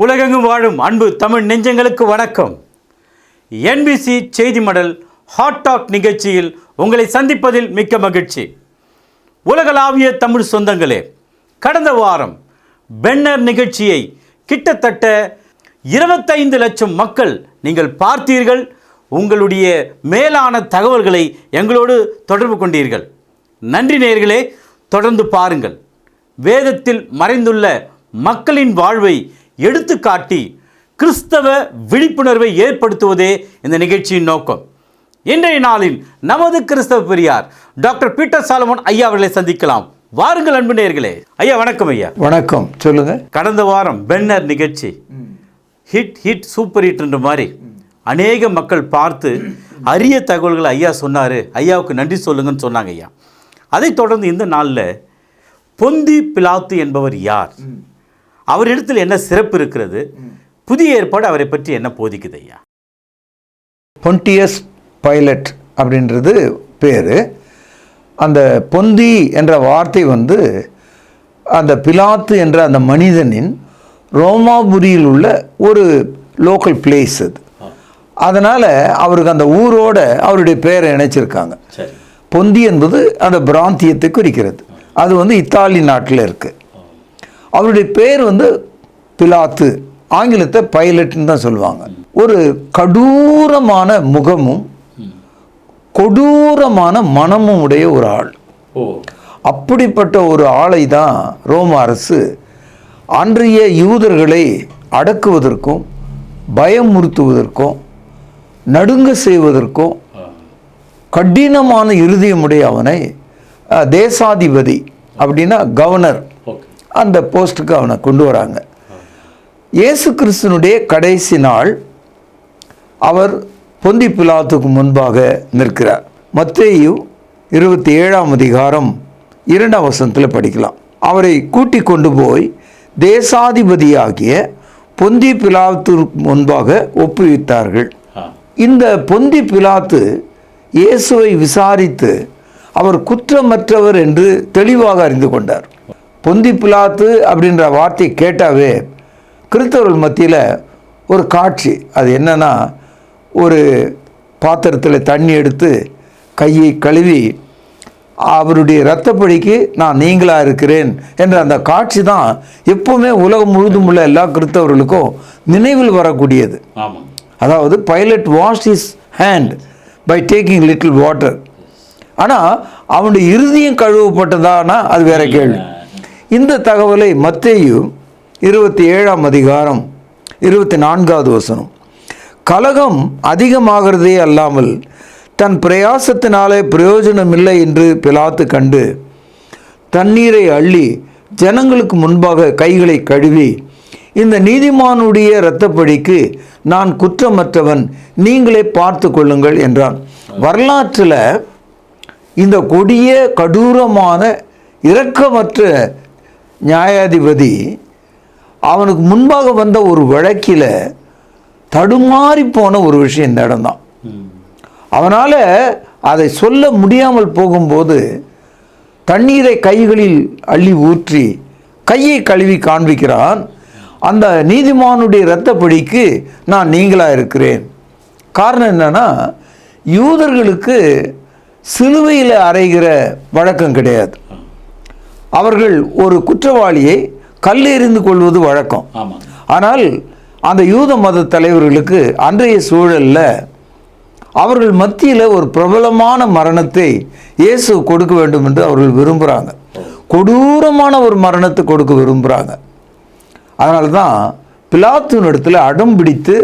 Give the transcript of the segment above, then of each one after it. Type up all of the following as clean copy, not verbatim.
உலகெங்கும் வாழும் அன்பு தமிழ் நெஞ்சங்களுக்கு வணக்கம். என்பிசி செய்தி மடல் ஹாட் டாக் நிகழ்ச்சியில் உங்களை சந்திப்பதில் மிக்க மகிழ்ச்சி. உலகளாவிய தமிழ் சொந்தங்களே, கடந்த வாரம் பென்னர் நிகழ்ச்சியை கிட்டத்தட்ட 25 லட்சம் மக்கள் நீங்கள் பார்த்தீர்கள். உங்களுடைய மேலான தகவல்களை எங்களோடு தொடர்பு கொண்டீர்கள். நன்றி நேயர்களே, தொடர்ந்து பாருங்கள். வேதத்தில் மறைந்துள்ள மக்களின் வாழ்வை எடுத்துக்காட்டி கிறிஸ்தவ விழிப்புணர்வை ஏற்படுத்துவதே இந்த நிகழ்ச்சியின் நோக்கம். இன்றைய நாளில் நமது கிறிஸ்தவ பெரியார் டாக்டர் பீட்டர் சாலமன் ஐயா அவர்களை சந்திக்கலாம். வாருங்கள் அன்பு நேயர்களே. ஐயா வணக்கம். ஐயா வணக்கம். சொல்லுங்க. கடந்த வாரம் பென்னர் நிகழ்ச்சி ஹிட் சூப்பர் ஹிட் என்ற மாதிரி அநேக மக்கள் பார்த்து அரிய தகவல்கள் ஐயா சொன்னார், ஐயாவுக்கு நன்றி சொல்லுங்கன்னு சொன்னாங்க. ஐயா அதைத் தொடர்ந்து இந்த நாளில் பொந்தி பிலாத்து என்பவர் யார், அவரிடத்தில் என்ன சிறப்பு இருக்கிறது, புதிய ஏற்பாடு அவரை பற்றி என்ன போதிக்குது ஐயா? பொன்டியஸ் பைலட் அப்படின்றது பேர். அந்த பொந்தி என்ற வார்த்தை அந்த பிலாத்து என்ற அந்த மனிதனின் ரோமாபுரியில் உள்ள ஒரு லோக்கல் பிளேஸ் அது. அதனால் அவருக்கு அந்த ஊரோட அவருடைய பெயரை இணைச்சிருக்காங்க. பொந்தி என்பது அந்த பிராந்தியத்தை குறிக்கிறது. அது இத்தாலி நாட்டில் இருக்குது. அவருடைய பேர் பிலாத்து, ஆங்கிலத்தை பைலட்னு தான் சொல்லுவாங்க. ஒரு கடூரமான முகமும் கொடூரமான மனமும் உடைய ஒரு ஆள். அப்படிப்பட்ட ஒரு ஆளை தான் ரோம அரசு அன்றைய யூதர்களை அடக்குவதற்கும் பயமுறுத்துவதற்கும் நடுங்க செய்வதற்கும் கடினமான இருதயமுடைய அவனை தேசாதிபதி அப்படின்னா கவர்னர், அந்த போஸ்ட்டுக்கு அவனை கொண்டு வராங்க. இயேசு கிறிஸ்துனுடைய கடைசி நாள் அவர் பொந்தி பிலாத்துக்கு முன்பாக நிற்கிறார். மத்தேயு 27ஆம் அதிகாரம் 2ஆம் வசனத்தில் படிக்கலாம். அவரை கூட்டி கொண்டு போய் தேசாதிபதியாகிய பொந்தி பிலாத்து முன்பாக ஒப்புவித்தார்கள். இந்த பொந்தி பிலாத்து இயேசுவை விசாரித்து அவர் குற்றமற்றவர் என்று தெளிவாக அறிந்து கொண்டார். பொந்தி பிலாத்து அப்படின்ற வார்த்தை கேட்டாவே கிறிஸ்தவர்கள் மத்தியில் ஒரு காட்சி. அது என்னன்னா, ஒரு பாத்திரத்தில் தண்ணி எடுத்து கையை கழுவி அவருடைய இரத்தப்படிக்கு நான் நீங்களாக இருக்கிறேன் என்ற அந்த காட்சி தான் எப்போவுமே உலகம் முழுதும் உள்ள எல்லா கிறிஸ்தவர்களுக்கும் நினைவில் வரக்கூடியது. அதாவது Pilate wash his hand by taking little water. ஆனால் அவனுடைய இருதயம் கழுவப்பட்டதானா அது வேற கேள்வி. இந்த தகவலை மத்தேயு 27ஆம் அதிகாரம் 24வது வசனம், கலகம் அதிகமாகிறதே அல்லாமல் தன் பிரயாசத்தினாலே பிரயோஜனம் இல்லை என்று பிலாத்து கண்டு தண்ணீரை அள்ளி ஜனங்களுக்கு முன்பாக கைகளை கழுவி, இந்த நீதிமானுடைய இரத்தப்படிக்கு நான் குற்றமற்றவன், நீங்களே பார்த்து கொள்ளுங்கள் என்றான். வரலாற்றில் இந்த கொடிய கடூரமான இரக்கமற்ற நியாயாதிபதி அவனுக்கு முன்பாக வந்த ஒரு வழக்கில் தடுமாறி போன ஒரு விஷயம் இந்த இடம்தான். அவனால் அதை சொல்ல முடியாமல் போகும்போது தண்ணீரை கைகளில் அள்ளி ஊற்றி கையை கழுவி காண்பிக்கிறான். அந்த நீதிமானுடைய இரத்தப்படிக்கு நான் நீங்களாக இருக்கிறேன். காரணம் என்னன்னா, யூதர்களுக்கு சிலுவையில் அறைகிற வழக்கம் கிடையாது. அவர்கள் ஒரு குற்றவாளியை கல்லெறிந்து கொள்வது வழக்கம். ஆனால் அந்த யூத மத தலைவர்களுக்கு அன்றைய சூழலில் அவர்கள் மத்தியில் ஒரு பிரபலமான மரணத்தை இயேசு கொடுக்க வேண்டும் என்று அவர்கள் விரும்புகிறாங்க. கொடூரமான ஒரு மரணத்தை கொடுக்க விரும்புகிறாங்க. அதனால தான் பிலாத்துவின் இடத்துல அடம் பிடித்து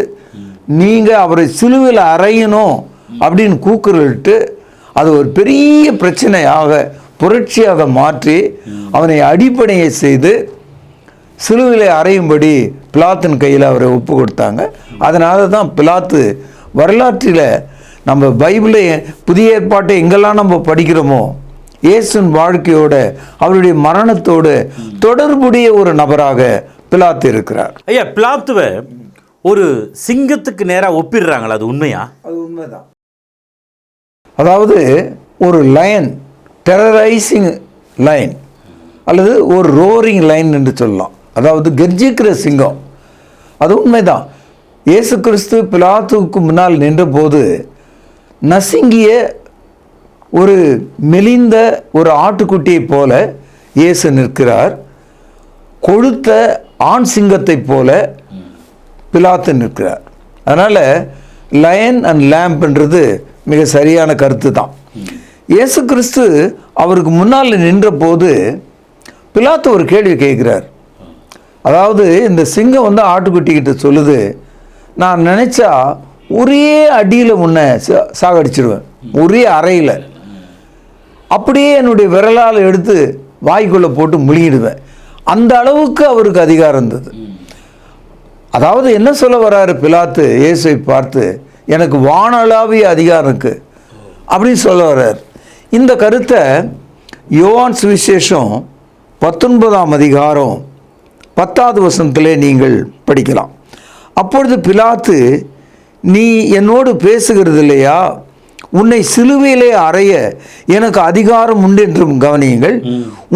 நீங்கள் அவரை சிலுவையில் அறையணும் அப்படின்னு கூக்குரலிட்டு அது ஒரு பெரிய பிரச்சனையாக புரட்சியாக மாற்றி அவனை அடிப்படையை செய்து சிலுவையில் அறையும்படி பிலாத்தின் கையில் அவரை ஒப்பு கொடுத்தாங்க. அதனால தான் பிலாத்து வரலாற்றில் நம்ம பைபிளை புதிய ஏற்பாட்டை எங்கெல்லாம் நம்ம படிக்கிறோமோ இயேசுவின் வாழ்க்கையோட அவருடைய மரணத்தோடு தொடர்புடைய ஒரு நபராக பிலாத்து இருக்கிறார். ஐயா, பிலாத்துவை ஒரு சிங்கத்துக்கு நேராக ஒப்பிடுறாங்களா, அது உண்மையா? அது உண்மைதான். அதாவது ஒரு லயன், டெரரைசிங் லைன் அல்லது ஒரு ரோரிங் லைன் என்று சொல்லலாம். அதாவது கர்ஜிக்கிற சிங்கம். அது உண்மைதான். இயேசு கிறிஸ்து பிலாத்துவுக்கு முன்னால் நின்றபோது நசுங்கிய ஒரு மெலிந்த ஒரு ஆட்டுக்குட்டியை போல இயேசு நிற்கிறார். கொழுத்த ஆண் சிங்கத்தை போல பிலாத்து நிற்கிறார். அதனால் லயன் அண்ட் லேம்ப்ன்றது மிக சரியான கருத்து தான். இயேசு கிறிஸ்து அவருக்கு முன்னால் நின்ற போது பிலாத்து ஒரு கேள்வி கேட்குறார். அதாவது இந்த சிங்கம் வந்து ஆட்டுக்குட்டிக்கிட்ட சொல்லுது, நான் நினச்சா ஒரே அடியில் உன்னை சாகடிச்சிடுவேன், ஒரே அறையில் அப்படியே என்னுடைய விரலால் எடுத்து வாய்க்குள்ளே போட்டு முழுங்கிடுவேன். அந்த அளவுக்கு அவருக்கு அதிகாரம் இருந்தது. அதாவது என்ன சொல்ல வர்றாரு பிலாத்து இயேசுவை பார்த்து, எனக்கு வானளாவிய அதிகாரம் இருக்குது அப்படின்னு சொல்ல வர்றார். இந்த கருத்தை யோவான் சுவிசேஷம் 19ஆம் அதிகாரம் 10வது வசனத்திலே நீங்கள் படிக்கலாம். அப்பொழுது பிலாத்து, நீ என்னோடு பேசுகிறது இல்லையா, உன்னை சிலுவையிலே அறைய எனக்கு அதிகாரம் உண்டு என்றும் கவனியுங்கள்,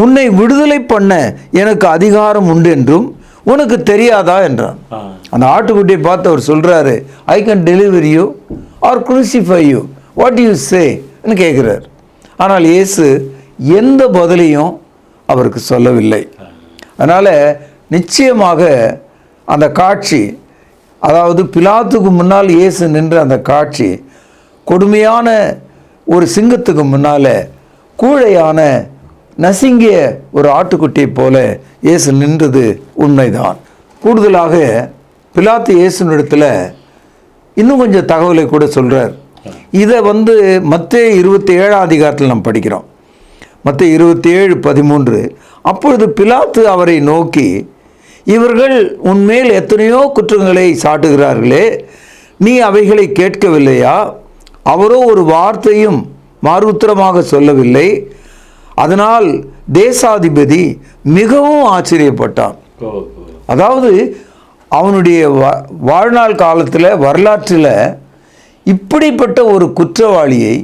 உன்னை விடுதலை பண்ண எனக்கு அதிகாரம் உண்டு என்றும் உனக்கு தெரியாதா என்றான். அந்த ஆட்டுக்குட்டியை பார்த்து அவர் சொல்றாரு, I can deliver you or crucify you, what you சேன்னு கேட்குறார். ஆனால் இயேசு எந்த பதிலையும் அவருக்கு சொல்லவில்லை. அதனால் நிச்சயமாக அந்த காட்சி, அதாவது பிலாத்துக்கு முன்னால் இயேசு நின்ற அந்த காட்சி கொடுமையான ஒரு சிங்கத்துக்கு முன்னால் கூழையான நசுங்கிய ஒரு ஆட்டுக்குட்டியை போல இயேசு நின்றது உண்மைதான். கூடுதலாக பிலாத்து இயேசுனிடத்தில் இன்னும் கொஞ்சம் தகவலை கூட சொல்கிறார். இதை வந்து மத்தேயு 27ஆம் அதிகாரத்தில் நாம் படிக்கிறோம். மத்தேயு 27:13, அப்பொழுது பிலாத்து அவரை நோக்கி, இவர்கள் உன்மேல் எத்தனையோ குற்றங்களை சாட்டுகிறார்களே, நீ அவைகளை கேட்கவில்லையா? அவரோ ஒரு வார்த்தையும் மாறுத்திரமாக சொல்லவில்லை. அதனால் தேசாதிபதி மிகவும் ஆச்சரியப்பட்டான். அதாவது அவனுடைய வாழ்நாள் காலத்தில் வரலாற்றில் இப்படிப்பட்ட ஒரு குற்றவாளியை,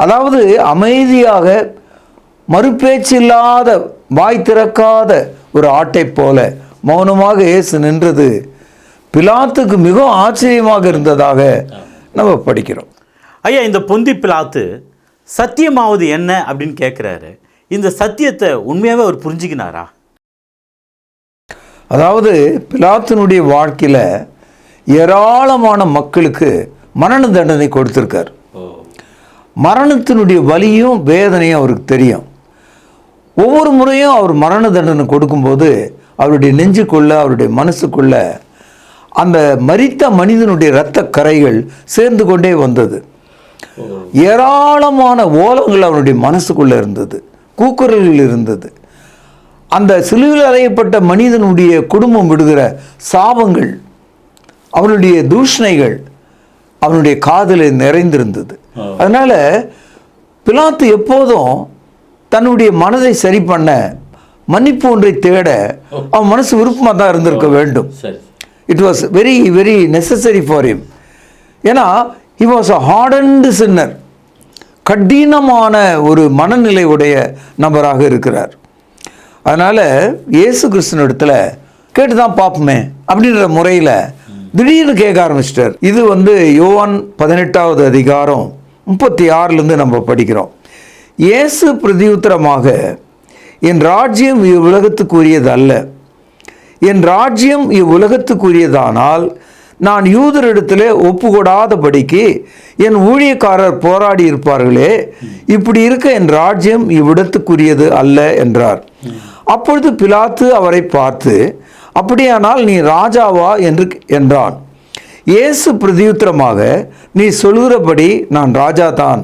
அதாவது அமைதியாக மறுபேச்சில்லாத வாய் திறக்காத ஒரு ஆட்டை போல மௌனமாக இயேசு நின்றது பிலாத்துக்கு மிகவும் ஆச்சரியமாக இருந்ததாக நம்ம படிக்கிறோம். ஐயா, இந்த பொந்தி பிலாத்து சத்தியமாவது என்ன அப்படின்னு கேட்குறாரு. இந்த சத்தியத்தை உண்மையாகவே அவர் புரிஞ்சுக்கினாரா? அதாவது பிலாத்தினுடைய வாழ்க்கையில் ஏராளமான மக்களுக்கு மரண தண்டனை கொடுத்துருக்கார். மரணத்தினுடைய வலியும் வேதனையும் அவருக்கு தெரியும். ஒவ்வொரு முறையும் அவர் மரண தண்டனை கொடுக்கும்போது அவருடைய நெஞ்சுக்குள்ள, அவருடைய மனசுக்குள்ள அந்த மரித்த மனிதனுடைய இரத்த கரைகள் சேர்ந்து கொண்டே வந்தது. ஏராளமான ஓலங்கள் அவருடைய மனசுக்குள்ள இருந்தது, கூக்குரல்கள் இருந்தது. அந்த சிலுவையில் அறையப்பட்ட மனிதனுடைய குடும்பம் விடுகிற சாபங்கள், அவனுடைய தூஷணைகள் அவனுடைய காதில் நிறைந்திருந்தது. அதனால பிலாத்து எப்போதும் தன்னுடைய மனதை சரி பண்ண, மன்னிப்பு ஒன்றை தேட அவன் மனசு விருப்பமாக தான் இருந்திருக்க வேண்டும். It was very very necessary for him. ஏன்னா he was a hardened sinner, கடினமான ஒரு மனநிலை உடைய நபராக இருக்கிறார். அதனால் இயேசு கிறிஸ்துவினிடத்தில் கேட்டு தான் பார்ப்போமே அப்படின்ற முறையில் திடீர்னு கேட்க ஆரம்பிச்சிட்டார். இது வந்து யோவான் 18வது அதிகாரம் 36லேருந்து நம்ம படிக்கிறோம். இயேசு பிரதியுத்தரமாக, என் ராஜ்யம் இவ்வுலகத்துக்குரியது அல்ல. என் ராஜ்யம் இவ்வுலகத்துக்குரியதானால் நான் யூதரிடத்தில் ஒப்புக்கொடாதபடிக்கு என் ஊழியக்காரர் போராடி இருப்பார்களே, இப்படி இருக்க என் ராஜ்யம் இவ்விடத்துக்குரியது அல்ல என்றார். அப்பொழுது பிலாத்து அவரை பார்த்து, அப்படியானால் நீ ராஜாவா என்றான். இயேசு பிரதியுத்தரமாக, நீ சொல்கிறபடி நான் ராஜா தான்.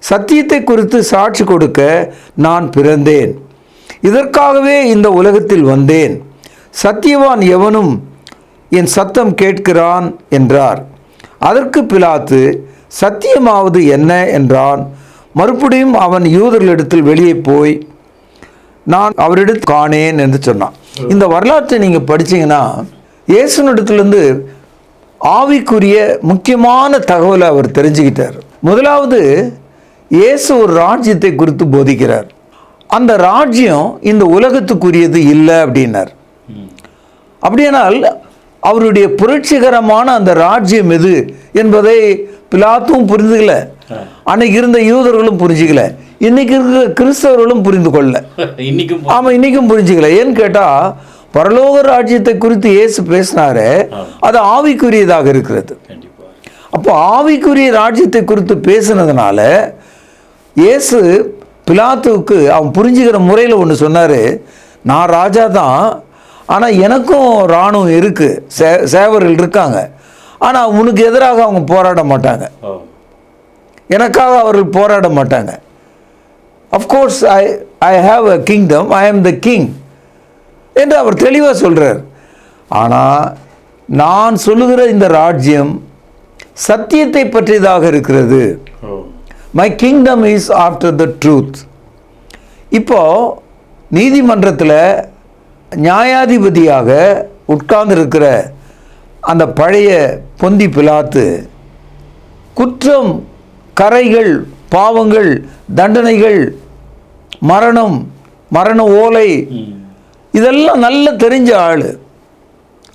சத்தியத்தை குறித்து சாட்சி கொடுக்க நான் பிறந்தேன், இதற்காகவே இந்த உலகத்தில் வந்தேன். சத்தியவான் எவனும் என் சத்தம் கேட்கிறான் என்றார். அதற்கு பிலாத்து, சத்தியமாவது என்ன என்றான். மறுபடியும் அவன் யூதர்களிடத்தில் வெளியே போய், நான் அவரிடத்தில் காணேன் என்று சொன்னான். இந்த வரலாற்றை நீங்கள் படிச்சீங்கன்னா இயேசுனிடத்திலிருந்து ஆவிக்குரிய முக்கியமான தகவலை அவர் தெரிஞ்சுக்கிட்டார். முதலாவது, இயேசு ஒரு ராஜ்யத்தை குறித்து போதிக்கிறார். அந்த ராஜ்யம் இந்த உலகத்துக்குரியது இல்லை அப்படின்னார். அப்படியானால் அவருடைய புரட்சிகரமான அந்த ராஜ்யம் எது என்பதை பிலாத்தும் புரிந்துக்கல, அன்னைக்கு இருந்த யூதர்களும் புரிஞ்சுக்கல, இன்னைக்கு இருக்கிற கிறிஸ்தவர்களும் புரிந்து கொள்ள. ஆமாம், இன்னைக்கும் புரிஞ்சுக்கல. ஏன்னு கேட்டால் பரலோக ராஜ்யத்தை குறித்து இயேசு பேசினாரு, அது ஆவிக்குரியதாக இருக்கிறது. அப்போ ஆவிக்குரிய ராஜ்யத்தை குறித்து பேசினதுனால இயேசு பிலாத்துவுக்கு அவன் புரிஞ்சுக்கிற முறையில் ஒன்று சொன்னார், நான் ராஜா தான், ஆனால் எனக்கும் இராணுவம் இருக்குது, சேவர்கள் இருக்காங்க, ஆனால் உனக்கு எதிராக அவங்க போராட மாட்டாங்க, எனக்காக அவர்கள் போராட மாட்டாங்க. Of course I have a kingdom, I am the king என்று அவர் தெளிவாக சொல்கிறார். ஆனால் நான் சொல்லுகிற இந்த ராஜ்யம் சத்தியத்தை பற்றியதாக இருக்கிறது. My kingdom is after the truth. இப்போ நீதிமன்றத்தில் நியாயாதிபதியாக உட்கார்ந்திருக்கிற அந்த பழைய பொந்தி பிலாத்து குற்றம், கரைகள், பாவங்கள், தண்டனைகள், மரணம், மரண ஓலை, இதெல்லாம் நல்ல தெரிஞ்ச ஆள்.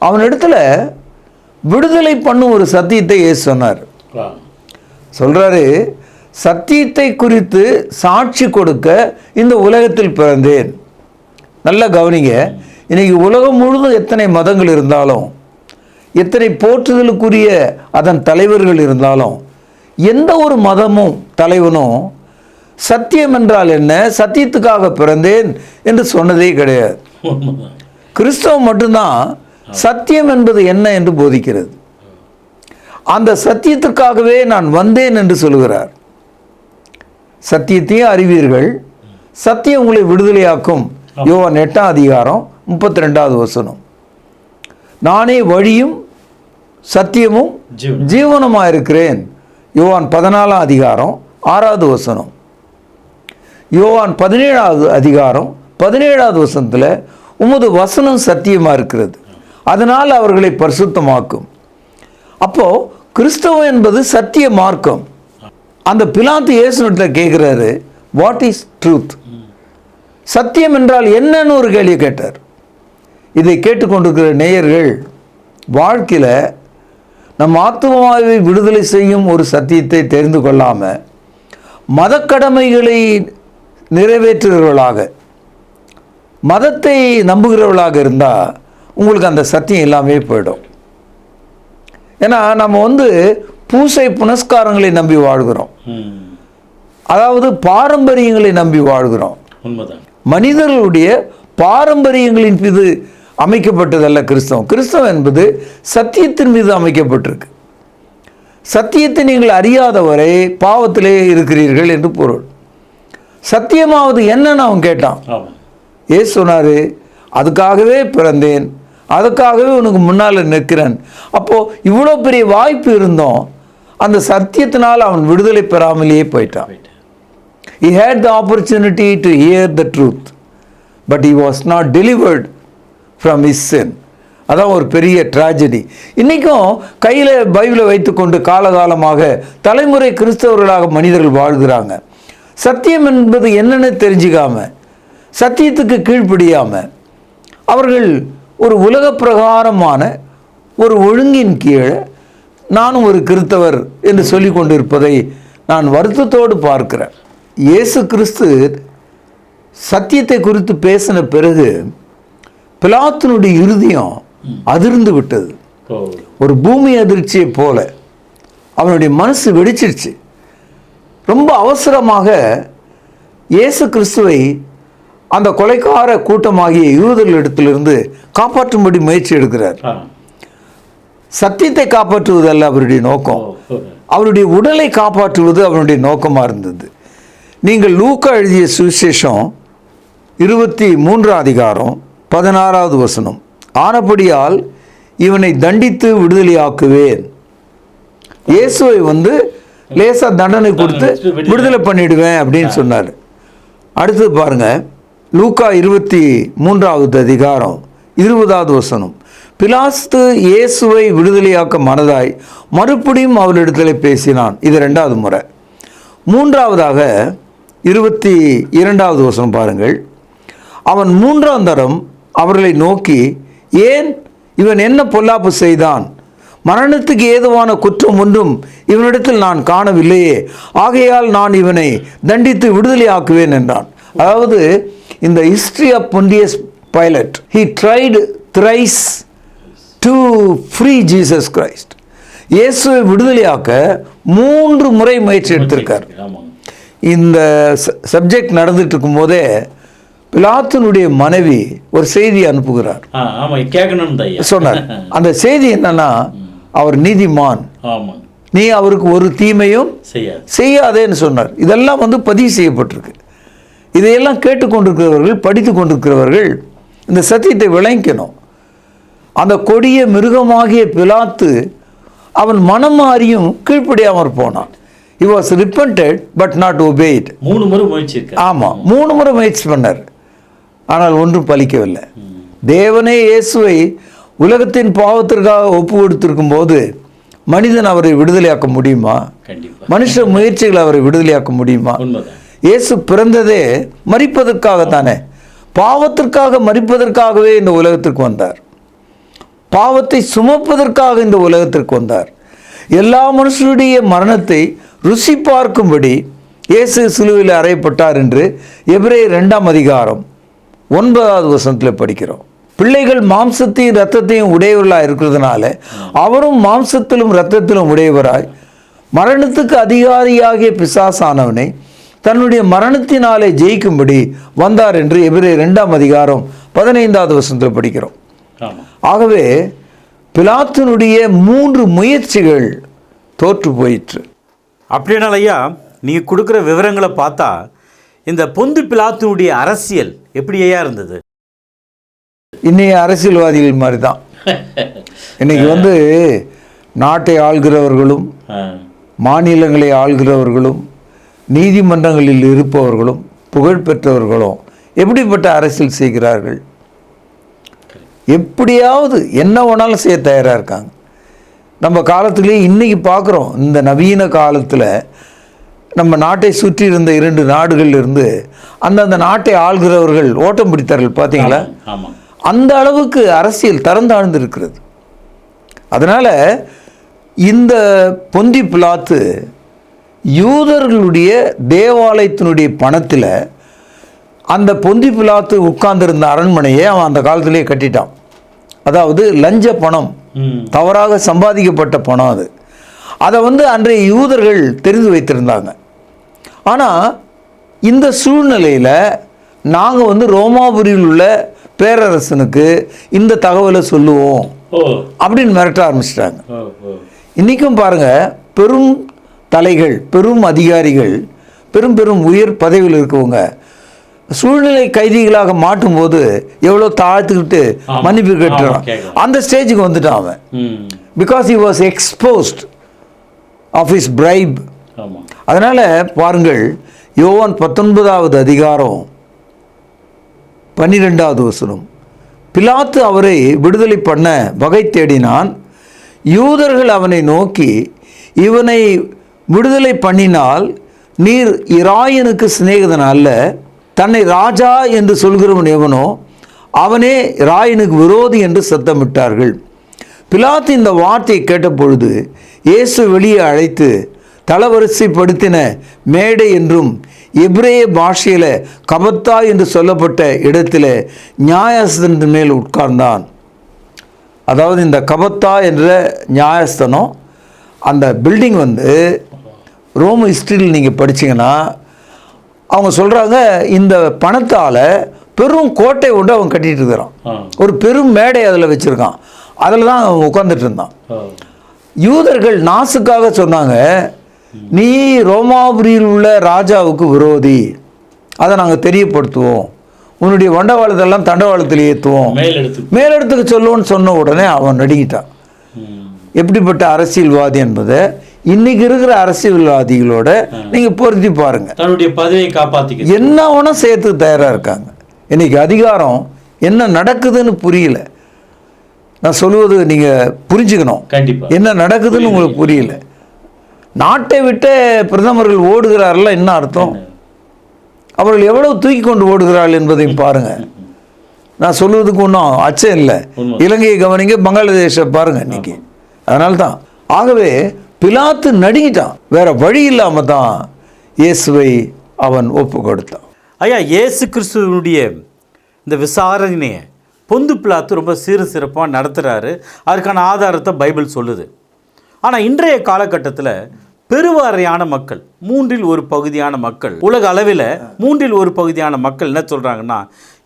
அவனிடத்துல விடுதலை பண்ணும் ஒரு சத்தியத்தை இயேசு சொன்னார். சொல்றாரு, சத்தியத்தை குறித்து சாட்சி கொடுக்க இந்த உலகத்தில் பிறந்தேன். நல்லா கவனிங்க, இன்னைக்கு உலகம் முழுவதும் எத்தனை மதங்கள் இருந்தாலும், எத்தனை போற்றுதலுக்குரிய அதன் தலைவர்கள் இருந்தாலும், எந்த ஒரு மதமும் தலைவனும் சத்தியம் என்றால் என்ன, சத்தியத்துக்காக பிறந்தேன் என்று சொன்னதே கிடையாது. கிறிஸ்தவம் மட்டும்தான் சத்தியம் என்பது என்ன என்று போதிக்கிறது. அந்த சத்தியத்துக்காகவே நான் வந்தேன் என்று சொல்கிறார். சத்தியத்தையும் அறிவீர்கள், சத்தியம் உங்களை விடுதலையாக்கும். யோவான் 8ஆம் அதிகாரம் 32வது வசனம். நானே வழியும் சத்தியமும் ஜீவனுமாக இருக்கிறேன். யோவான் 14ஆம் அதிகாரம் 6வது வசனம். யோவான் 17ஆவது அதிகாரம் 17வது வசனத்தில் உமது வசனம் சத்தியமாக இருக்கிறது, அதனால் அவர்களை பரிசுத்தமாக்கும். அப்போ கிறிஸ்தவம் என்பது சத்திய மார்க்கம். அந்த பிலாத்து இயேசுவிட்ட கேட்குறாரு, வாட் இஸ் ட்ரூத்? சத்தியம் என்றால் என்னன்னு ஒரு கேள்வி கேட்டார். இதை கேட்டுக்கொண்டிருக்கிற நேயர்கள் வாழ்க்கையில் நம் ஆத்துமாவை விடுதலை செய்யும் ஒரு சத்தியத்தை தெரிந்து கொள்ளாமல் மதக்கடமைகளை நிறைவேற்றுகிறவர்களாக, மதத்தை நம்புகிறவர்களாக இருந்தால் உங்களுக்கு அந்த சத்தியம் எல்லாமே போயிடும். ஏன்னா நம்ம பூசை புனஸ்காரங்களை நம்பி வாழ்கிறோம், அதாவது பாரம்பரியங்களை நம்பி வாழ்கிறோம். மனிதர்களுடைய பாரம்பரியங்களின் மீது அமைக்கப்பட்டதல்ல கிறிஸ்தவம். கிறிஸ்தவம் என்பது சத்தியத்தின் மீது அமைக்கப்பட்டிருக்கு. சத்தியத்தை நீங்கள் அறியாதவரை பாவத்திலே இருக்கிறீர்கள் என்று பொருள். சத்தியமாவது என்னன்னு அவன் கேட்டான். ஏசு சொன்னார், அதுக்காகவே பிறந்தேன், அதுக்காகவே உனக்கு முன்னால் நிற்கிறேன். அப்போது இவ்வளோ பெரிய வாய்ப்பு இருந்தோம், அந்த சத்தியத்தினால் அவன் விடுதலை பெறாமலேயே போயிட்டான். He had the opportunity to hear the truth, but he was not delivered from his sin. அதான் ஒரு பெரிய ட்ராஜடி. இன்றைக்கும் கையில் பைபிளை வைத்துக்கொண்டு காலகாலமாக தலைமுறை கிறிஸ்தவர்களாக மனிதர்கள் வாழ்கிறாங்க. சத்தியம் என்பது என்னென்னு தெரிஞ்சுக்காம, சத்தியத்துக்கு கீழ்ப்படியாமல் அவர்கள் ஒரு உலக பிரகாரமான ஒரு ஒழுங்கின் கீழே நானும் ஒரு கிறிஸ்தவர் என்று சொல்லி கொண்டிருப்பதை நான் வருத்தத்தோடு பார்க்கிறேன். இயேசு கிறிஸ்து சத்தியத்தை குறித்து பேசின பிறகு பிலாத்தினுடைய இருதயம் அதிர்ந்து விட்டது. ஒரு பூமி அதிர்ச்சியை போல அவனுடைய மனசு வெடிச்சிருச்சு. ரொம்ப அவசரமாக இயேசு கிறிஸ்துவை அந்த கொலைக்கார கூட்டமாகிய யூதர்களிடத்திலிருந்து காப்பாற்றும்படி முயற்சி எடுக்கிறார். சத்தியத்தை காப்பாற்றுவதல்ல அவருடைய நோக்கம், அவருடைய உடலை காப்பாற்றுவது அவருடைய நோக்கமாக இருந்தது. நீங்கள் லூக்கா எழுதிய சுவிசேஷம் 23ஆம் அதிகாரம் 16வது வசனம். ஆனபடியால் இவனை தண்டித்து விடுதலையாக்குவேன். இயேசுவை லேசா தண்டனை கொடுத்து விடுதலை பண்ணிடுவேன் அப்படின்னு சொன்னார். அடுத்து பாருங்க, லூக்கா 23ஆவது அதிகாரம் 20வது வசனம். பிலாத்து இயேசுவை விடுதலையாக்க மனதாய் மறுபடியும் அவரிடத்தில் பேசினான். இது 2வது முறை. 3ஆவதாக 22வது வசனம் பாருங்கள். அவன் 3ஆம் தரம் அவர்களை நோக்கி, ஏன் இவன் என்ன பொல்லாப்பு செய்தான்? மரணத்துக்கு ஏதுவான குற்றம் ஒன்றும் இவனிடத்தில் நான் காணவில்லையே, ஆகையால் நான் இவனை தண்டித்து விடுதலையாக்குவேன் என்றான். அதாவது இந்த history of Pontius Pilate, he tried thrice to free Jesus Christ. இயேசுவை விடுதலையாக்க 3 முறை முயற்சி எடுத்திருக்கார். இந்த சப்ஜெக்ட் நடந்துட்டு இருக்கும் போதே பிலாத்துனுடைய மனைவி ஒரு செய்தி அனுப்புகிறார். சொன்னார். அந்த செய்தி என்னன்னா, அவர் நீதிமான், நீ அவருக்கு ஒரு தீமையும் செய்யாதேன்னு சொன்னார். இதெல்லாம் பதிவு செய்யப்பட்டிருக்கு. இதையெல்லாம் கேட்டுக்கொண்டிருக்கிறவர்கள், படித்து கொண்டிருக்கிறவர்கள் இந்த சத்தியத்தை விளங்கணும். அந்த கொடிய மிருகமாகிய பிலாத்து அவன் மனம் மாறியும் கீழ்ப்படியாமற் போனான். He was repented but not obeyed. 3 முறை முயற்சி. ஆமாம், 3 முறை முயற்சி பண்ணார். ஆனால் ஒன்றும் பலிக்கவில்லை. தேவனே இயேசுவை உலகத்தின் பாவத்திற்காக ஒப்பு கொடுத்திருக்கும் போது மனிதன் அவரை விடுதலையாக்க முடியுமா? மனுஷ முயற்சிகள் அவரை விடுதலையாக்க முடியுமா? இயேசு பிறந்ததே மரிப்பதற்காகத்தானே, பாவத்திற்காக மரிப்பதற்காகவே இந்த உலகத்திற்கு வந்தார். பாவத்தை சுமப்பதற்காக இந்த உலகத்திற்கு வந்தார். எல்லா மனுஷனுடைய மரணத்தை ருசி பார்க்கும்படி இயேசு சிலுவையில் அறையப்பட்டார் என்று எபிரேயர் 2ஆம் அதிகாரம் 9வது வசனத்தில் படிக்கிறோம். பிள்ளைகள் மாம்சத்தையும் இரத்தத்தையும் உடையவர்களாக இருக்கிறதுனால அவரும் மாம்சத்திலும் இரத்தத்திலும் உடையவராய் மரணத்துக்கு அதிகாரியாகிய பிசாசானவனை தன்னுடைய மரணத்தினாலே ஜெயிக்கும்படி வந்தார் என்று எபிரேயர் 2ஆம் அதிகாரம் 15வது வசனத்தில் படிக்கிறோம். ஆகவே பிலாத்தினுடைய 3 முயற்சிகள் தோற்று போயிற்று. அப்படின்னால ஐயா, நீங்கள் கொடுக்குற விவரங்களை பார்த்தா இந்த பொந்து பிலாத்தினுடைய அரசியல் எப்படி ஐயா இருந்தது? இன்னைய அரசியல்வாதிகள் மாதிரி தான். இன்னைக்கு நாட்டை ஆள்கிறவர்களும் மாநிலங்களை ஆள்கிறவர்களும் நீதிமன்றங்களில் இருப்பவர்களும் புகழ்பெற்றவர்களும் எப்படிப்பட்ட அரசியல் செய்கிறார்கள்? எப்படியாவது என்ன வேணாலும் செய்ய தயாராக இருக்காங்க. நம்ம காலத்துலேயே இன்றைக்கி பார்க்குறோம். இந்த நவீன காலத்தில் நம்ம நாட்டை சுற்றி இருந்த 2 நாடுகளிலிருந்து அந்தந்த நாட்டை ஆள்கிறவர்கள் ஓட்டம் பிடித்தார்கள். பார்த்தீங்களா? அந்த அளவுக்கு அரசியல் தரந்தாழ்ந்து இருக்கிறது. அதனால் இந்த பொந்தி பிலாத்து யூதர்களுடைய தேவாலயத்தினுடைய பணத்தில் அந்த பொந்தி பிலாத்து உட்கார்ந்திருந்த அரண்மனையை அவன் அந்த காலத்திலேயே கட்டிட்டான். அதாவது லஞ்ச பணம், தவறாக சம்பாதிக்கப்பட்ட பணம். அதை அன்றைய யூதர்கள் தெரிந்து வைத்திருந்தாங்க. ஆனால் இந்த சூழ்நிலையில் நாங்கள் ரோமாபுரியில் உள்ள பேரரசனுக்கு இந்த தகவலை சொல்லுவோம் அப்படின்னு மிரட்ட ஆரம்பிச்சிட்டாங்க. இன்றைக்கும் பாருங்கள், பெரும் தலைகள், பெரும் அதிகாரிகள், பெரும் பெரும் உயர் பதவியில் இருக்கவங்க சூழ்நிலை கைதிகளாக மாட்டும் போது எவ்வளோ தாழ்த்துக்கிட்டு மன்னிப்பு கேட்டுறான். அந்த ஸ்டேஜுக்கு வந்துட்டான் அவன். Because he was exposed of his bribe. அதனால் பாருங்கள், யோவான் 19வது அதிகாரம் 12வது வசனம், பிலாத்து அவரை விடுதலை பண்ண வகை தேடினான். யூதர்கள் அவனை நோக்கி, இவனை விடுதலை பண்ணினால் நீர் இராயனுக்கு சிநேகிதன் அல்ல, தன்னை ராஜா என்று சொல்கிறவன் எவனோ அவனே ராயனுக்கு விரோதி என்று சத்தமிட்டார்கள். பிலாத்து இந்த வார்த்தையை கேட்டபொழுது இயேசு வெளியே அழைத்து தளவரிசைப்படுத்தின மேடை என்றும் எபிரேய பாஷையில் கபத்தா என்று சொல்லப்பட்ட இடத்துல நியாயஸ்தனத்தின் மேல் உட்கார்ந்தான். அதாவது இந்த கபத்தா என்ற நியாயஸ்தனம், அந்த பில்டிங் ரோம் ஹிஸ்டரியில் நீங்கள் படிச்சிங்கன்னா அவங்க சொல்கிறாங்க, இந்த பணத்தால் பெரும் கோட்டை ஒன்று அவன் கட்டிகிட்டு இருக்கிறான். ஒரு பெரும் மேடை அதில் வச்சுருக்கான். அதில் தான் அவன் உட்காந்துட்டு இருந்தான். யூதர்கள் நாசுக்காக சொன்னாங்க, நீ ரோமாபுரியில் உள்ள ராஜாவுக்கு விரோதி, அதை நாங்கள் தெரியப்படுத்துவோம், உன்னுடைய வண்டவாளத்தெல்லாம் தண்டவாளத்தில் ஏற்றுவோம், மேலிடத்துக்கு சொல்லுவோன்னு சொன்ன உடனே அவன் நடுங்கிட்டான். எப்படிப்பட்ட அரசியல்வாதி என்பதை இன்னைக்கு இருக்கிற அரசியல்வாதிகளோட நீங்க பொருத்தி பாருங்க. தன்னுடைய பதவியை காப்பாத்தி என்ன வேணா செய்யறதுக்கு தயாரா இருக்காங்க. இன்னைக்கு அதிகாரம் என்ன நடக்குதுன்னு புரியல. நான் சொல்லுவது நீங்க புரிஞ்சுக்கணும். என்ன நடக்குதுன்னு உங்களுக்கு புரியல. நாட்டை விட்டு பிரதமர்கள் ஓடுகிறார்கள், என்ன அர்த்தம்? அவர்கள் எவ்வளவு தூக்கி கொண்டு ஓடுகிறார்கள் என்பதையும் பாருங்க. நான் சொல்லுவதுக்கு ஒன்றும் அச்சம் இல்லை. இலங்கையை கவனிங்க, பங்களாதேஷை பாருங்க இன்னைக்கு. அதனால தான் ஆகவே பிலாத்து நடுங்கிட்டான். வேற வழி இல்லாமல் தான் இயேசுவை அவன் ஒப்பு கொடுத்தான். ஐயா, இயேசு கிறிஸ்துவனுடைய இந்த விசாரணையை பொந்து பிலாத்து ரொம்ப சிறப்பாக நடத்துகிறாரு. அதுக்கான ஆதாரத்தை பைபிள் சொல்லுது. ஆனால் இன்றைய காலகட்டத்தில் பெருவாரியான மக்கள், 1/3 பகுதியான மக்கள், உலக அளவில் 1/3 பகுதியான மக்கள் என்ன சொல்கிறாங்கன்னா,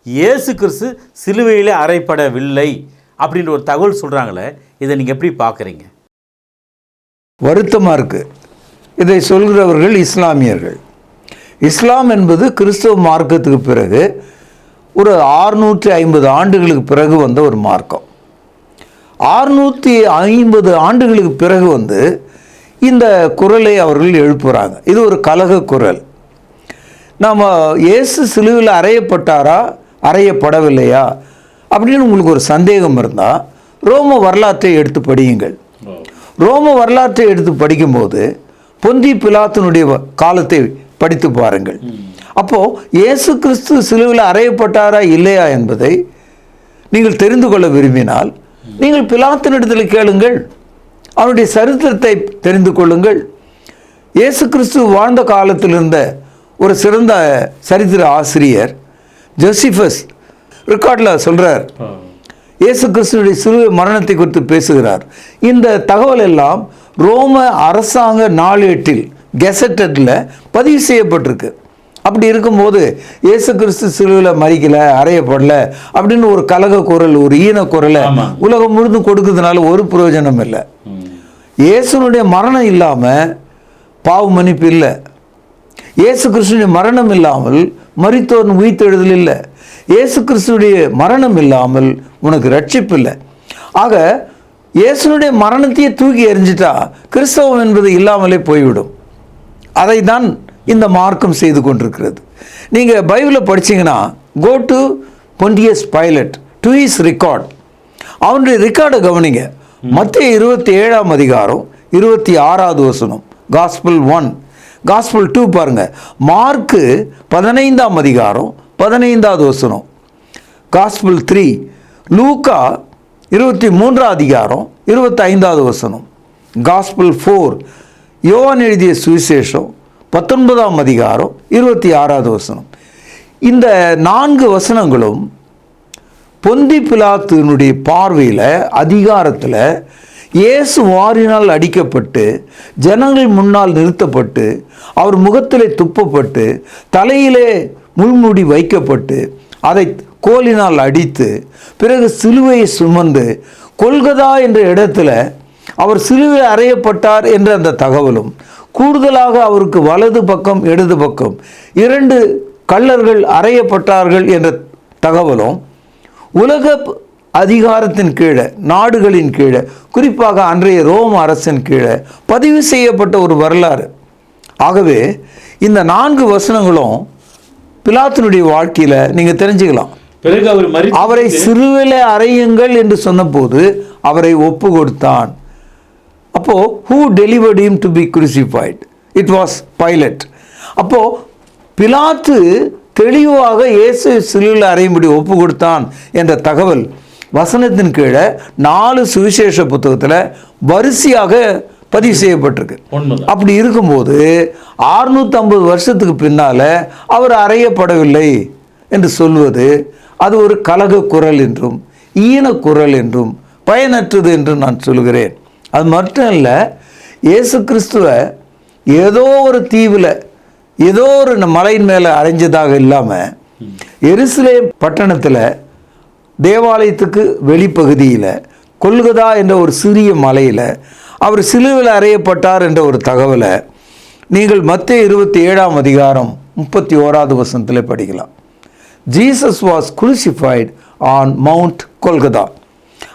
இயேசு கிறிஸ்து சிலுவையிலே அறையப்படவில்லை அப்படின்ற ஒரு தகவல் சொல்கிறாங்களே. இதை நீங்கள் எப்படி பார்க்குறீங்க? வருத்தமாக இருக்குது. இதை சொல்கிறவர்கள் இஸ்லாமியர்கள். இஸ்லாம் என்பது கிறிஸ்தவ மார்க்கத்துக்கு பிறகு ஒரு 650 ஆண்டுகளுக்கு பிறகு வந்த ஒரு மார்க்கம். 650 ஆண்டுகளுக்கு பிறகு இந்த குரலை அவர்கள் எழுப்புகிறாங்க. இது ஒரு கலக குரல். நாம் இயேசு சிலுவையில் அறையப்பட்டாரா அறையப்படவில்லையா அப்படின்னு உங்களுக்கு ஒரு சந்தேகம் இருந்தால் ரோம வரலாற்றை எடுத்து படியுங்கள். ரோம வரலாற்றை எடுத்து படிக்கும்போது பொந்தி பிலாத்தினுடைய காலத்தை படித்து பாருங்கள். அப்போது இயேசு கிறிஸ்து சிலுவையில் அறையப்பட்டாரா இல்லையா என்பதை நீங்கள் தெரிந்து கொள்ள விரும்பினால் நீங்கள் பிலாத்தினிடத்தில் கேளுங்கள். அவனுடைய சரித்திரத்தை தெரிந்து கொள்ளுங்கள். இயேசு கிறிஸ்து வாழ்ந்த காலத்தில் இருந்த ஒரு சிறந்த சரித்திர ஆசிரியர் ஜோசிஃபஸ் ரெக்கார்டில் சொல்கிறார். இயேசு கிறிஸ்துடைய சிலுவை மரணத்தை குறித்து பேசுகிறார். இந்த தகவல் எல்லாம் ரோம அரசாங்க நாளேட்டில் கெசட்டடில் பதிவு செய்யப்பட்டிருக்கு. அப்படி இருக்கும்போது இயேசு கிறிஸ்து சிலுவையில் மறிக்கலை, அறையப்படல அப்படின்னு ஒரு கலக குரல், ஒரு ஈன குரலை உலகம் முழுதும் கொடுக்கறதுனால ஒரு பிரயோஜனம் இல்லை. இயேசுனுடைய மரணம் இல்லாமல் பாவ மன்னிப்பு இல்லை. இயேசு கிறிஸ்துடைய மரணம் இல்லாமல் மரித்தோர் உயிர்த்தெழுதல் இல்லை. இயேசு கிறிஸ்துடைய மரணம் இல்லாமல் உனக்கு ரட்சிப்பு இல்லை. ஆக இயேசுனுடைய மரணத்தையே தூக்கி எறிஞ்சிட்டா கிறிஸ்தவம் என்பது இல்லாமலே போய்விடும். அதை தான் இந்த மார்க்கம் செய்து கொண்டிருக்கிறது. நீங்கள் பைபிளை படிச்சீங்கன்னா go to Pontius Pilate to his record. அவனுடைய ரெக்கார்டை கவனிங்க. மத்தேயு 27ஆம் அதிகாரம் 26வது வசனம், காஸ்பிள் 1. காஸ்பிள் 2 பாருங்க, மார்க்கு 15ஆம் அதிகாரம் 15வது வசனம், காஸ்பிள் 3, லூக்கா 23ஆம் அதிகாரம் 25வது வசனம், காஸ்பிள் 4, யோவான் எழுதிய சுவிசேஷம் 19ஆம் அதிகாரம் 26வது வசனம். இந்த 4 வசனங்களும் பொந்தி பிலாத்தினுடைய பார்வையில் அதிகாரத்தில் இயேசு வாரினால் அடிக்கப்பட்டு ஜனங்கள் முன்னால் நிறுத்தப்பட்டு அவர் முகத்திலே துப்பப்பட்டு தலையிலே முள்முடி வைக்கப்பட்டு அதை கோலினால் அடித்து பிறகு சிலுவையை சுமந்து கொல்கதா என்ற இடத்துல அவர் சிலுவையில் அறையப்பட்டார் என்ற அந்த தகவலும், கூடுதலாக அவருக்கு வலது பக்கம் இடது பக்கம் 2 கள்ளர்கள் அறையப்பட்டார்கள் என்ற தகவலும் உலக அதிகாரத்தின் கீழே, நாடுகளின் கீழே, குறிப்பாக அன்றைய ரோம் அரசின் கீழே பதிவு செய்யப்பட்ட ஒரு வரலாறு. ஆகவே இந்த 4 வசனங்களும் பிலாத்தினுடைய வாழ்க்கையில் நீங்கள் தெரிஞ்சுக்கலாம். அவரை சிலுவையில் அறையுங்கள் என்று சொன்னபோது அவரை ஒப்பு கொடுத்தான். அப்போ who delivered him to be crucified? It was Pilate. அப்போ பிலாத்து தெளிவாக இயேசு சிலுவையில் அறையும்படி ஒப்பு கொடுத்தான் என்ற தகவல் வசனத்தின் கீழே 4 சுவிசேஷ புத்தகத்தில் வரிசையாக பதிவு செய்யப்பட்டிருக்கு. அப்படி இருக்கும்போது 650 வருஷத்துக்கு பின்னால் அவர் அறையப்படவில்லை என்று சொல்வது அது ஒரு கலக குரல் என்றும் ஈன குரல் என்றும் பயனற்றது என்றும் நான் சொல்கிறேன். அது மட்டும் இல்லை, இயேசு கிறிஸ்துவை ஏதோ ஒரு தீவில் ஏதோ ஒரு மலையின் மேலே அரைஞ்சதாக இல்லாமல் எருசலேம் பட்டணத்தில் தேவாலயத்துக்கு வெளிப்பகுதியில் கொல்கதா என்ற ஒரு சிறிய மலையில் அவர் சிலுவையில் அறையப்பட்டார் என்ற ஒரு தகவலை நீங்கள் மத்தேயு 27ஆம் அதிகாரம் 31வது வசனத்தில் படிக்கலாம். Jesus was crucified on mount Golgotha.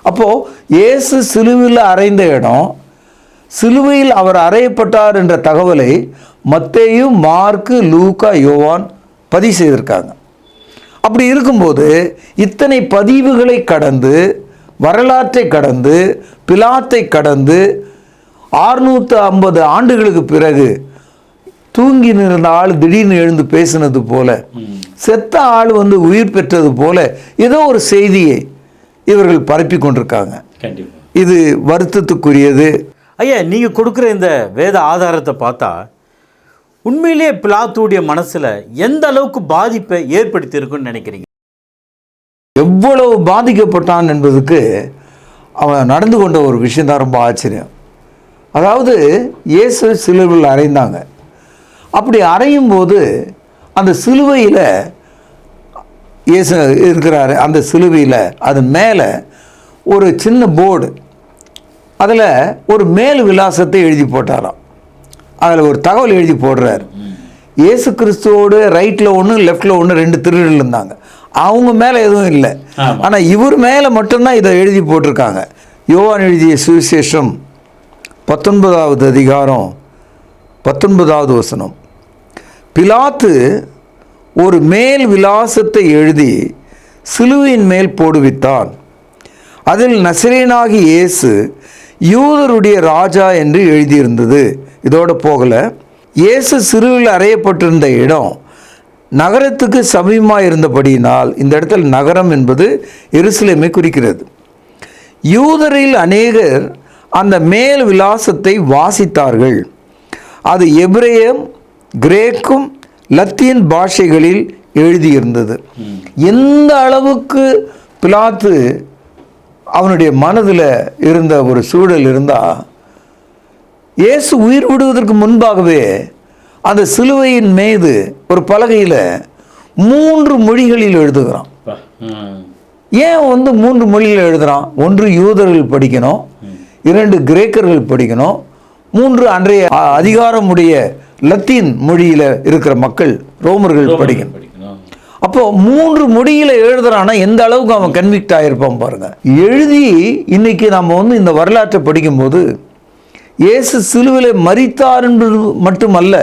அப்போது இயேசு சிலுவையில் அறைந்த இடம், சிலுவையில் அவர் அறையப்பட்டார் என்ற தகவலை மத்தேயு, மார்க்கு, லூக்கா, யோவான் பதிவு செய்திருக்காங்க. அப்படி இருக்கும்போது இத்தனை பதிவுகளை கடந்து, வரலாற்றை கடந்து, பிலாத்தை கடந்து 650 ஆண்டுகளுக்கு பிறகு தூங்கி நின்ற ஆள் திடீர்னு எழுந்து பேசினது போல செத்த ஆள் வந்து உயிர் பெற்றது போல ஏதோ ஒரு செய்தியை இவர்கள் பரப்பி கொண்டிருக்காங்க. கண்டிப்பாக இது வருத்தத்துக்குரியது. ஐயா, நீங்கள் கொடுக்குற இந்த வேத ஆதாரத்தை பார்த்தா உண்மையிலேயே பிலாத்துடைய மனசில் எந்த அளவுக்கு பாதிப்பை ஏற்படுத்தியிருக்குன்னு நினைக்கிறீங்க? எவ்வளவு பாதிக்கப்பட்டான் என்பதுக்கு அவன் நடந்து கொண்ட ஒரு விஷயந்தான் ரொம்ப ஆச்சரியம். அதாவது இயேசு சிலுவையில் அறைந்தாங்க. அப்படி அறையும் போது அந்த சிலுவையில் இயேசு இருக்கிறாரு. அந்த சிலுவையில் அது மேலே ஒரு சின்ன போர்டு, அதில் ஒரு மேல் விலாசத்தை எழுதி போட்டாராம். அதில் ஒரு தகவல் எழுதி போடுறார். இயேசு கிறிஸ்துவோடு ரைட்டில் ஒன்று லெஃப்டில் ஒன்று 2 திருடர்கள் இருந்தாங்க. அவங்க மேலே எதுவும் இல்லை, ஆனால் இவர் மேலே மட்டும்தான் இதை எழுதி போட்டிருக்காங்க. யோவான் எழுதிய சுவிசேஷம் 19வது அதிகாரம் 19வது வசனம். பிலாத்து ஒரு மேல் விலாசத்தை எழுதி சிலுவையின் மேல் போடுவித்தான். அதில் நசரேயனாகிய இயேசு யூதருடைய ராஜா என்று எழுதியிருந்தது. இதோடு போகல, இயேசு சிலுவையில் அறையப்பட்டிருந்த இடம் நகரத்துக்கு சமீபமாக இருந்தபடியினால் இந்த இடத்துல நகரம் என்பது எருசலேமை குறிக்கிறது. யூதரில் அநேகர் அந்த மேல் விலாசத்தை வாசித்தார்கள். அது எபிரேயம், கிரேக்கும், லத்தீன் பாஷைகளில் எழுதியிருந்தது. எந்த அளவுக்கு பிலாத்து அவனுடைய மனதில் இருந்த ஒரு சூழல் இருந்தால், இயேசு உயிர் விடுவதற்கு முன்பாகவே அந்த சிலுவையின் மீது ஒரு பலகையில் 3 மொழிகளில் எழுதுகிறான். ஏன் 3 மொழியில் எழுதுகிறான்? 1 யூதர்கள் படிக்கணும், 2 கிரேக்கர்கள் படிக்கணும், 3 அன்றைய அதிகாரமுடைய லத்தீன் மொழியில் இருக்கிற மக்கள் ரோமர்கள் படிக்கணும். அப்போ 3 மொழியில் எழுதுறான்னா எந்த அளவுக்கு அவன் கன்விக்ட் ஆகிருப்பான் பாருங்க. எழுதி இன்னைக்கு நம்ம இந்த வரலாற்றை படிக்கும்போது இயேசு சிலுவையில் மரித்தார் என்பது மட்டுமல்ல,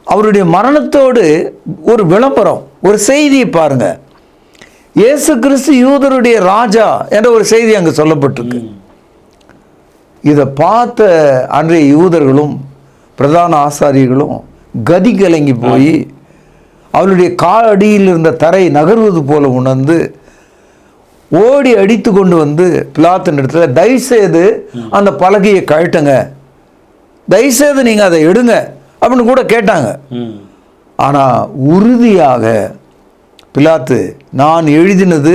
அவருடைய மரணத்தோடு ஒரு விளம்பரம், ஒரு செய்தியை பாருங்க. இயேசு கிறிஸ்து யூதருடைய ராஜா என்ற ஒரு செய்தி அங்கே சொல்லப்பட்டிருக்கு. இதை பார்த்த அன்றைய யூதர்களும் பிரதான ஆசாரியர்களும் கதி கலங்கி போய் அவருடைய காலடியில் இருந்த தரை நகர்வது போல உணர்ந்து ஓடி அடித்து கொண்டு வந்து பிலாத்தின் இடத்துல, தயவுசெய்து அந்த பலகையை கழட்டுங்க, தயவுசெய்து நீங்கள் அதை எடுங்க அப்படின்னு கூட கேட்டாங்க. ஆனால் உறுதியாக பிலாத்து, நான் எழுதினது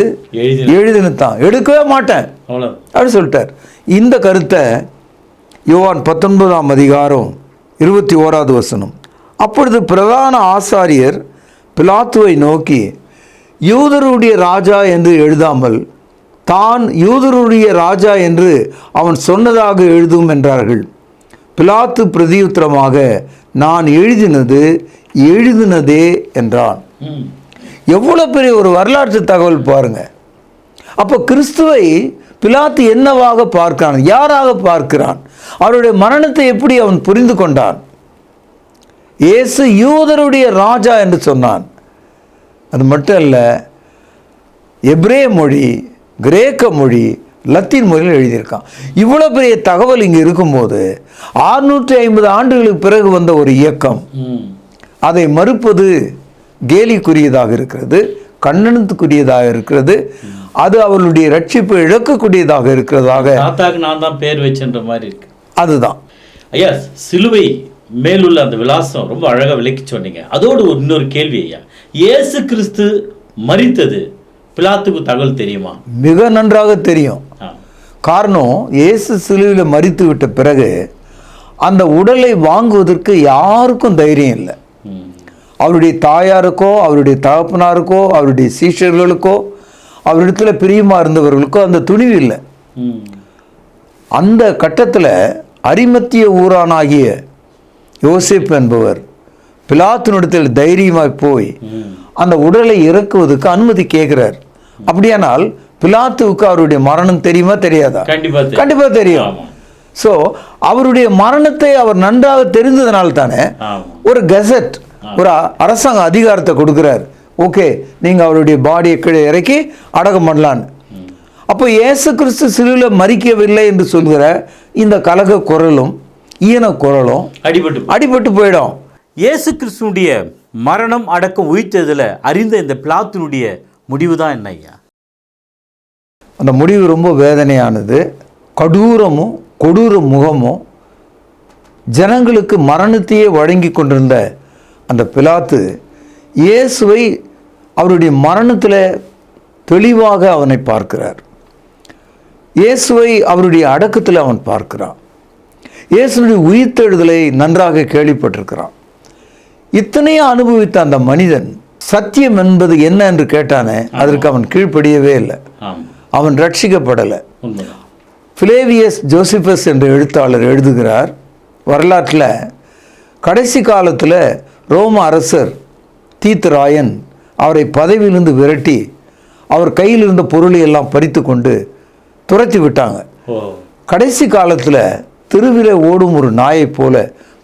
தான், எடுக்கவே மாட்டேன் அப்படின்னு சொல்லிட்டார். இந்த கருத்தை யோவான் 19ஆம் அதிகாரம் 21வது வசனம். அப்பொழுது பிரதான ஆசாரியர் பிலாத்துவை நோக்கி, யூதருடைய ராஜா என்று எழுதாமல் தான் யூதருடைய ராஜா என்று அவன் சொன்னதாக எழுதும் என்றார்கள். பிலாத்து பிரதியுத்தரமாக, நான் எழுதினதே என்றான். எவ்வளோ பெரிய ஒரு வரலாற்று தகவல் பாருங்க. அப்போ கிறிஸ்துவை பிலாத்து என்னவாக பார்க்கிறான், யாராக பார்க்கிறான், அவருடைய மரணத்தை எப்படி அவன் புரிந்து கொண்டான்? இயேசு யூதருடைய ராஜா என்று சொன்னான். அது மட்டும் அல்ல, எபிரேய மொழி, கிரேக்க மொழி, லத்தீன் மொழியில் எழுதியிருக்கான். இவ்வளோ பெரிய தகவல் இங்கே இருக்கும்போது 650 ஆண்டுகளுக்கு பிறகு வந்த ஒரு இயக்கம் அதை மறுப்பது கேலிக்குரியதாக இருக்கிறது, கண்டனத்துக்குரியதாக இருக்கிறது. அது அவர்களுடைய ரட்சிப்பு இழக்கக்கூடியதாக இருக்கிறதாக. நான் தான் பேர் வச்சென்ற மாதிரி இருக்கு. அதுதான் ஐயா, சிலுவை மேலுள்ள அந்த விலாசம் ரொம்ப அழகாக விளக்கி சொன்னீங்க. அதோடு இன்னொரு கேள்வி ஐயா, இயேசு கிறிஸ்து மரித்தது பிலாத்துக்கு தகவல் தெரியுமா? மிக நன்றாக தெரியும். காரணம், இயேசு சிலுவையில் மரித்து விட்ட பிறகு அந்த உடலை வாங்குவதற்கு யாருக்கும் தைரியம் இல்லை. அவருடைய தாயாருக்கோ, அவருடைய தகப்பனாருக்கோ, அவருடைய சீஷர்களுக்கோ, அவரிடத்துல பிரியமாக இருந்தவர்களுக்கோ அந்த துணிவு இல்லை. அந்த கட்டத்தில் அரிமத்திய ஊரானாகிய யோசேப்பு என்பவர் பிலாத்தினிடத்தில் தைரியமாக போய் அந்த உடலை இறக்குவதற்கு அனுமதி கேட்கிறார். அப்படியானால் பிலாத்துவுக்கு அவருடைய மரணம் தெரியுமா தெரியாதா? கண்டிப்பா தெரியும். ஸோ அவருடைய மரணத்தை அவர் நன்றாக தெரிந்ததனால தானே ஒரு கெசட், ஒரு அரசாங்க அதிகாரத்தை கொடுக்கிறார். ஓகே, நீங்கள் அவருடைய பாடியை கீழே இறக்கி அடக்கம் பண்ணலான்னு. அப்போ இயேசு கிறிஸ்து சிலுவையில் மரிக்கவில்லை என்று சொல்கிற இந்த கலக குரலும் ஈன குரலும் அடிபட்டு போயிடும். இயேசு கிறிஸ்துடைய மரணம் அடக்கம் உயிர்த்ததில் அறிந்த இந்த பிலாத்தினுடைய முடிவு தான் என்ன ஐயா? அந்த முடிவு ரொம்ப வேதனையானது. கடூரமும் கொடூர முகமும் ஜனங்களுக்கு மரணத்தையே வழங்கி கொண்டிருந்த அந்த பிலாத்து இயேசுவை அவருடைய மரணத்தில் தெளிவாக அவனை பார்க்கிறார். இயேசுவை அவருடைய அடக்கத்தில் அவன் பார்க்கிறான். இயேசுடைய உயிர்த்தெழுதலை நன்றாக கேள்விப்பட்டிருக்கிறான். இத்தனையும் அனுபவித்த அந்த மனிதன் சத்தியம் என்பது என்ன என்று கேட்டானே, அதற்கு அவன் கீழ்ப்படியவே இல்லை. அவன் ரட்சிக்கப்படலை. பிளேவியஸ் ஜோசிபஸ் என்ற எழுத்தாளர் எழுதுகிறார், வரலாற்றில் கடைசி காலத்தில் ரோம அரசர் தீத்துராயன் அவரை பதவியிலிருந்து விரட்டி அவர் கையில் இருந்த பொருளை எல்லாம் பறித்து கொண்டு துரத்தி விட்டாங்க. கடைசி காலத்தில் தெருவில் ஓடும் ஒரு நாயை போல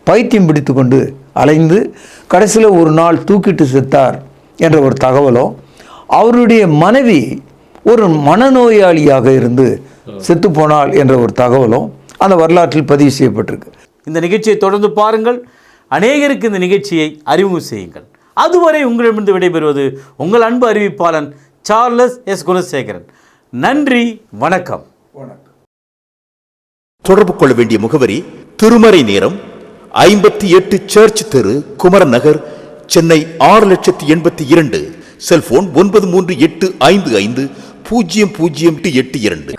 பைத்தியம் பிடித்து கொண்டு அலைந்து கடைசியில் ஒரு நாள் தூக்கிட்டு செத்தார் என்ற ஒரு தகவலும், அவருடைய மனைவி ஒரு மனநோயாளியாக இருந்து செத்து போனாள் என்ற ஒரு தகவலும் அந்த வரலாற்றில் பதிவு செய்யப்பட்டிருக்கு. இந்த நிகழ்ச்சியை தொடர்ந்து பாருங்கள். அநேகருக்கு இந்த நிகழ்ச்சியை அறிமுகம் செய்யுங்கள். அதுவரை உங்களிடமிருந்து விடைபெறுவது உங்கள் அன்பு அறிவிப்பாளன் சார்லஸ் எஸ் குணசேகரன். நன்றி, வணக்கம். தொடர்பு கொள்ள வேண்டிய முகவரி: திருமறை நேரம், 58 சர்ச் தெரு, குமரன் நகர், சென்னை 6,82,000. செல்போன் 9385500882.